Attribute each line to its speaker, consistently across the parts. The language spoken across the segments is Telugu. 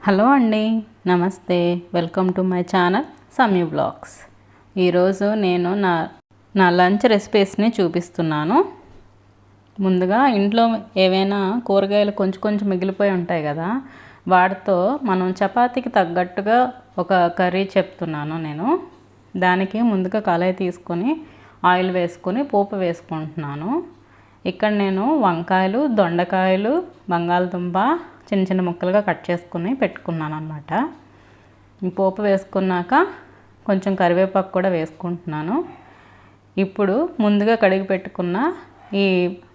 Speaker 1: హలో అండి, నమస్తే. Welcome to my channel Sami blogs. ఈరోజు నేను నా లంచ్ రెసిపీస్ని చూపిస్తున్నాను. ముందుగా ఇంట్లో ఏవైనా కూరగాయలు కొంచెం మిగిలిపోయి ఉంటాయి కదా, వాటితో మనం చపాతీకి తగ్గట్టుగా ఒక కర్రీ చెప్తున్నాను నేను. దానికి ముందుగా కళాయి తీసుకొని ఆయిల్ వేసుకొని పోపు వేసుకుంటున్నాను. ఇక్కడ నేను వంకాయలు, దొండకాయలు, బంగాళదుంప చిన్న చిన్న ముక్కలుగా కట్ చేసుకుని పెట్టుకున్నాను అన్నమాట. పోపు వేసుకున్నాక కొంచెం కరివేపాకు కూడా వేసుకుంటున్నాను. ఇప్పుడు ముందుగా కడిగి పెట్టుకున్న ఈ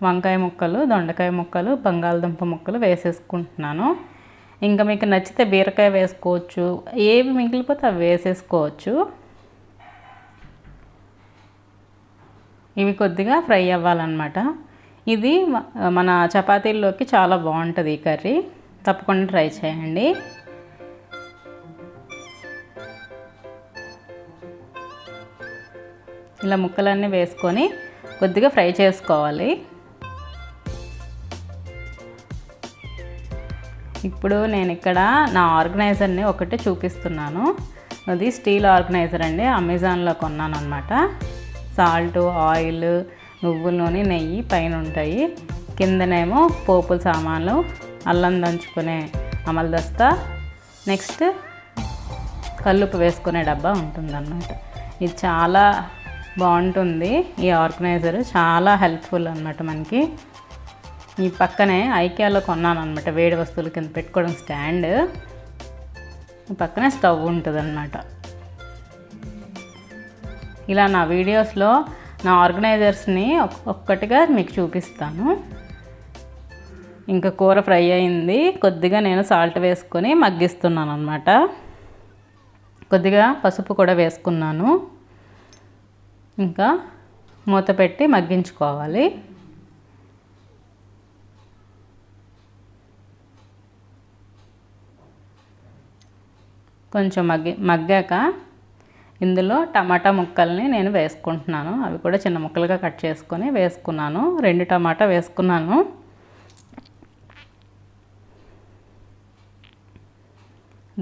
Speaker 1: వంకాయ ముక్కలు, దొండకాయ ముక్కలు, బంగాళదుంప ముక్కలు వేసేసుకుంటున్నాను. ఇంకా మీకు నచ్చితే బీరకాయ వేసుకోవచ్చు, ఏవి మిగిలిపోతే అవి వేసేసుకోవచ్చు. ఇవి కొద్దిగా ఫ్రై అవ్వాలన్నమాట. ఇది మన చపాతీల్లోకి చాలా బాగుంటుంది ఈ కర్రీ, తప్పకుండా ట్రై చేయండి. ఇలా ముక్కలన్నీ వేసుకొని కొద్దిగా ఫ్రై చేసుకోవాలి. ఇప్పుడు నేను ఇక్కడ నా ఆర్గనైజర్ని ఒకటి చూపిస్తున్నాను. అది స్టీల్ ఆర్గనైజర్ అండి, అమెజాన్లో కొన్నాను అనమాట. సాల్ట్, ఆయిల్, నువ్వుల నూనె, నెయ్యి పైన ఉంటాయి. కిందనేమో పోపుల సామాన్లు, అల్లం దంచుకునే అమలదస్తా, నెక్స్ట్ కల్లుప్పు వేసుకునే డబ్బా ఉంటుందన్నమాట. ఇది చాలా బాగుంటుంది. ఈ ఆర్గనైజర్ చాలా హెల్ప్ఫుల్ అనమాట మనకి. ఈ పక్కనే ఐకియాలో కొన్నాను అనమాట, వేడి వస్తువుల కింద పెట్టుకోవడం స్టాండ్. ఈ పక్కనే స్టవ్ ఉంటుంది అన్నమాట. ఇలా నా వీడియోస్లో నా ఆర్గనైజర్స్ని ఒక్కటిగా మీకు చూపిస్తాను. ఇంకా కూర ఫ్రై అయింది. కొద్దిగా నేను సాల్ట్ వేసుకొని మగ్గిస్తున్నాను అన్నమాట. కొద్దిగా పసుపు కూడా వేసుకున్నాను. ఇంకా మూత పెట్టి మగ్గించుకోవాలి. కొంచెం మగ్గాక ఇందులో టమాటా ముక్కల్ని నేను వేసుకుంటున్నాను. అవి కూడా చిన్న ముక్కలుగా కట్ చేసుకొని వేసుకున్నాను. 2 టమాటా వేసుకున్నాను.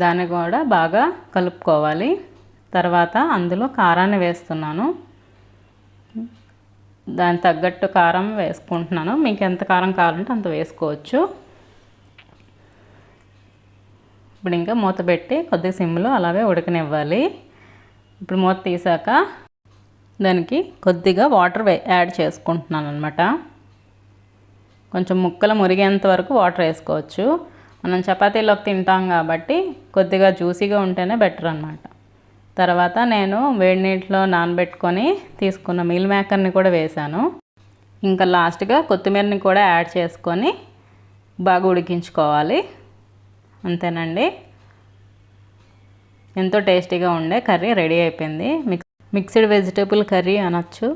Speaker 1: దాన్ని కూడా బాగా కలుపుకోవాలి. తర్వాత అందులో కారాన్ని వేస్తున్నాను. దాని తగ్గట్టు కారం వేసుకుంటున్నాను. మీకు ఎంత కారం కావాలంటే అంత వేసుకోవచ్చు. ఇప్పుడు ఇంకా మూత పెట్టి కొద్దిగా సిమ్లో అలాగే ఉడకనివ్వాలి. ఇప్పుడు మూత తీసాక దానికి కొద్దిగా వాటర్ యాడ్ చేసుకుంటున్నాను అనమాట. కొంచెం ముక్కలు మురిగేంత వరకు వాటర్ వేసుకోవచ్చు. మనం చపాతీలోకి తింటాం కాబట్టి కొద్దిగా జ్యూసీగా ఉంటేనే బెటర్ అనమాట. తర్వాత నేను వేడి నీటిలో నానబెట్టుకొని తీసుకున్న మీల్ మేకర్ని కూడా వేశాను. ఇంకా లాస్ట్గా కొత్తిమీరని కూడా యాడ్ చేసుకొని బాగా ఉడికించుకోవాలి. అంతేనండి, ఎంతో టేస్టీగా ఉండే కర్రీ రెడీ అయిపోయింది. మిక్స్డ్ వెజిటేబుల్ కర్రీ అనొచ్చు.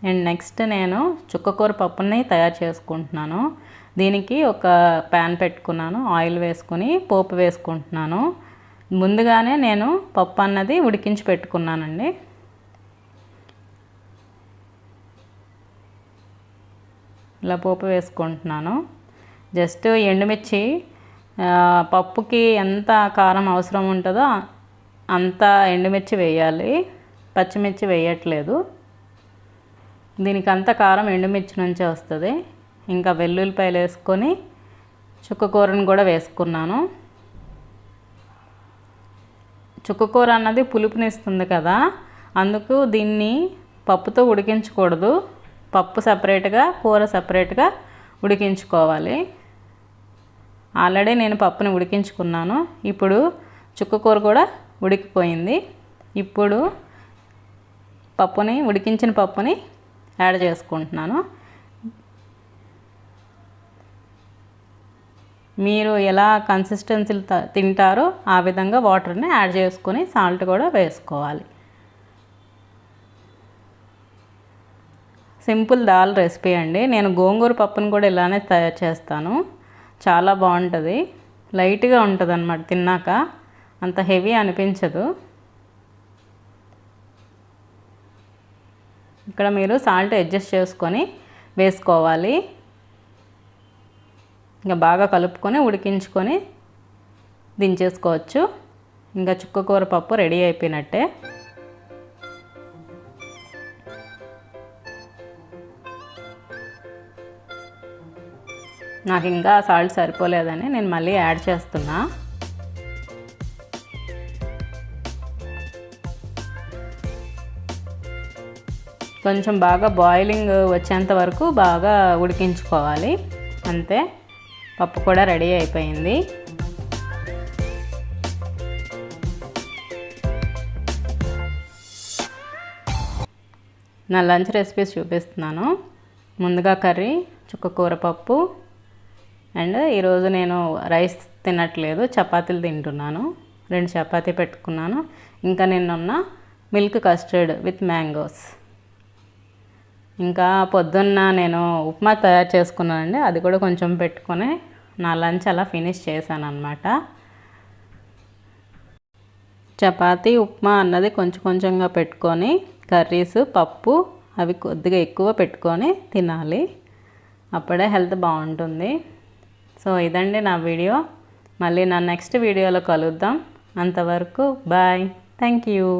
Speaker 1: అండ్ నెక్స్ట్ నేను చుక్కకూర పప్పుని తయారు చేసుకుంటున్నాను. దీనికి ఒక ప్యాన్ పెట్టుకున్నాను, ఆయిల్ వేసుకొని పోపు వేసుకుంటున్నాను. ముందుగానే నేను పప్పు అన్నది ఉడికించి పెట్టుకున్నానండి. ఇలా పోపు వేసుకుంటున్నాను. జస్ట్ ఎండుమిర్చి, పప్పుకి ఎంత కారం అవసరం ఉంటుందో అంత ఎండుమిర్చి వేయాలి, పచ్చిమిర్చి వేయట్లేదు. దీనికి అంత కారం ఎండుమిర్చి నుంచే వస్తుంది. ఇంకా వెల్లుల్లిపాయలు వేసుకొని చుక్కకూరను కూడా వేసుకున్నాను. చుక్కకూర అన్నది పులుపునిస్తుంది కదా, అందుకు దీన్ని పప్పుతో ఉడికించకూడదు. పప్పు సపరేట్గా, కూర సపరేట్గా ఉడికించుకోవాలి. ఆల్రెడీ నేను పప్పుని ఉడికించుకున్నాను. ఇప్పుడు చుక్కకూర కూడా ఉడికిపోయింది. ఇప్పుడు ఉడికించిన పప్పుని యాడ్ చేసుకుంటున్నాను. మీరు ఎలా కన్సిస్టెన్సీలు తింటారో ఆ విధంగా వాటర్ని యాడ్ చేసుకొని సాల్ట్ కూడా వేసుకోవాలి. సింపుల్ దాల్ రెసిపీ అండి. నేను గోంగూర పప్పును కూడా ఇలానే తయారు చేస్తాను. చాలా బాగుంటుంది, లైట్గా ఉంటుంది అన్నమాట. తిన్నాక అంత హెవీ అనిపించదు. ఇక్కడ మీరు సాల్ట్ అడ్జస్ట్ చేసుకొని వేసుకోవాలి. ఇంకా బాగా కలుపుకొని ఉడికించుకొని దించేసుకోవచ్చు. ఇంకా చుక్కకూర పప్పు రెడీ అయిపోయినట్టే. నాకు ఇంకా సాల్ట్ సరిపోలేదని నేను మళ్ళీ యాడ్ చేస్తున్నా. కొంచెం బాగా బాయిలింగ్ వచ్చేంత వరకు బాగా ఉడికించుకోవాలి. అంతే, పప్పు కూడా రెడీ అయిపోయింది. నా లంచ్ రెసిపీస్ చూపిస్తున్నాను. ముందుగా కర్రీ, చుక్కకూర పప్పు, అండ్ ఈరోజు నేను రైస్ తినట్లేదు, చపాతీలు తింటున్నాను. 2 చపాతీ పెట్టుకున్నాను. ఇంకా నిన్న మిల్క్ కస్టర్డ్ విత్ మ్యాంగోస్. ఇంకా పొద్దున్న నేను ఉప్మా తయారు చేసుకున్నానండి, అది కూడా కొంచెం పెట్టుకొని నా లంచ్ అలా ఫినిష్ చేశాను అన్నమాట. చపాతీ, ఉప్మా అన్నది కొంచెం కొంచెంగా పెట్టుకొని కర్రీస్, పప్పు అవి కొద్దిగా ఎక్కువ పెట్టుకొని తినాలి. అప్పుడే హెల్త్ బాగుంటుంది. సో ఇదండి నా వీడియో. మళ్ళీ నా నెక్స్ట్ వీడియోలో కలుద్దాం. అంతవరకు బాయ్. Thank you.